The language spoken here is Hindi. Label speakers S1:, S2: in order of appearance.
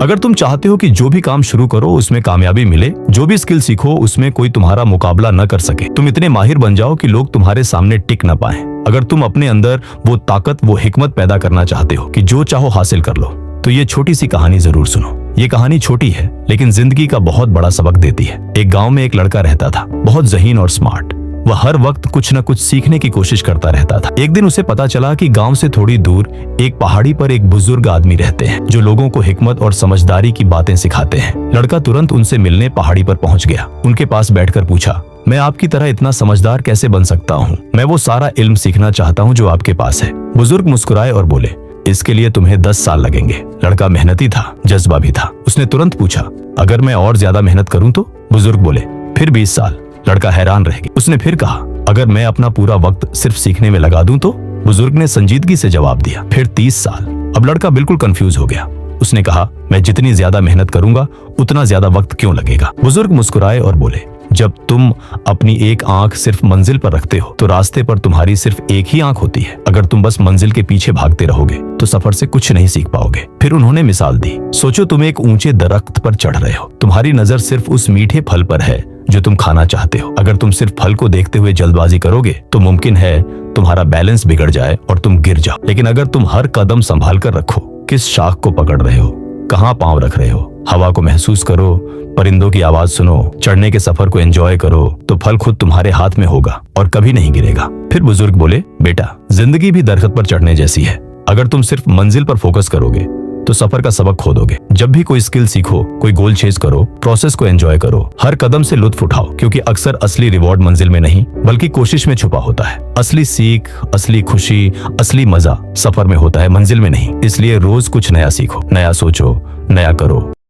S1: अगर तुम चाहते हो कि जो भी काम शुरू करो उसमें कामयाबी मिले, जो भी स्किल सीखो उसमें कोई तुम्हारा मुकाबला न कर सके, तुम इतने माहिर बन जाओ कि लोग तुम्हारे सामने टिक न पाए, अगर तुम अपने अंदर वो ताकत, वो हिकमत पैदा करना चाहते हो कि जो चाहो हासिल कर लो, तो ये छोटी सी कहानी जरूर सुनो। ये कहानी छोटी है लेकिन जिंदगी का बहुत बड़ा सबक देती है। एक गांव में एक लड़का रहता था, बहुत ज़हीन और स्मार्ट। वह हर वक्त कुछ न कुछ सीखने की कोशिश करता रहता था। एक दिन उसे पता चला कि गांव से थोड़ी दूर एक पहाड़ी पर एक बुजुर्ग आदमी रहते हैं जो लोगों को हिकमत और समझदारी की बातें सिखाते हैं। लड़का तुरंत उनसे मिलने पहाड़ी पर पहुंच गया। उनके पास बैठकर पूछा, मैं आपकी तरह इतना समझदार कैसे बन सकता हूँ? मैं वो सारा इल्म सीखना चाहता हूँ जो आपके पास है। बुजुर्ग मुस्कुराए और बोले, इसके लिए तुम्हें 10 साल लगेंगे। लड़का मेहनती था, जज्बा भी था। उसने तुरंत पूछा, अगर मैं और ज्यादा मेहनत करूं तो? बुजुर्ग बोले, फिर 20 साल। लड़का हैरान रह गया। उसने फिर कहा, अगर मैं अपना पूरा वक्त सिर्फ सीखने में लगा दूं तो? बुजुर्ग ने संजीदगी से जवाब दिया, फिर 30 साल। अब लड़का बिल्कुल कंफ्यूज हो गया। उसने कहा, मैं जितनी ज्यादा मेहनत करूंगा उतना ज्यादा वक्त क्यों लगेगा? बुजुर्ग मुस्कुराए और बोले, जब तुम अपनी एक आंख सिर्फ मंजिल पर रखते हो तो रास्ते पर तुम्हारी सिर्फ एक ही आंख होती है। अगर तुम बस मंजिल के पीछे भागते रहोगे तो सफर से कुछ नहीं सीख पाओगे। फिर उन्होंने मिसाल दी, सोचो तुम एक ऊंचे दरख्त पर चढ़ रहे हो। तुम्हारी नजर सिर्फ उस मीठे फल पर है जो तुम खाना चाहते हो। अगर तुम सिर्फ फल को देखते हुए जल्दबाजी करोगे तो मुमकिन है तुम्हारा बैलेंस बिगड़ जाए और तुम गिर जाओ। लेकिन अगर तुम हर कदम संभाल कर रखो, किस शाख को पकड़ रहे हो, कहाँ पांव रख रहे हो, हवा को महसूस करो, परिंदों की आवाज सुनो, चढ़ने के सफर को एंजॉय करो, तो फल खुद तुम्हारे हाथ में होगा और कभी नहीं गिरेगा। फिर बुजुर्ग बोले, बेटा, जिंदगी भी दरख्त पर चढ़ने जैसी है। अगर तुम सिर्फ मंजिल पर फोकस करोगे तो सफर का सबक खो दोगे। जब भी कोई स्किल सीखो, कोई गोल चेज करो, प्रोसेस को एंजॉय करो, हर कदम से लुत्फ उठाओ, क्योंकि अक्सर असली रिवॉर्ड मंजिल में नहीं बल्कि कोशिश में छुपा होता है। असली सीख, असली खुशी, असली मजा सफर में होता है, मंजिल में नहीं। इसलिए रोज कुछ नया सीखो, नया सोचो, नया करो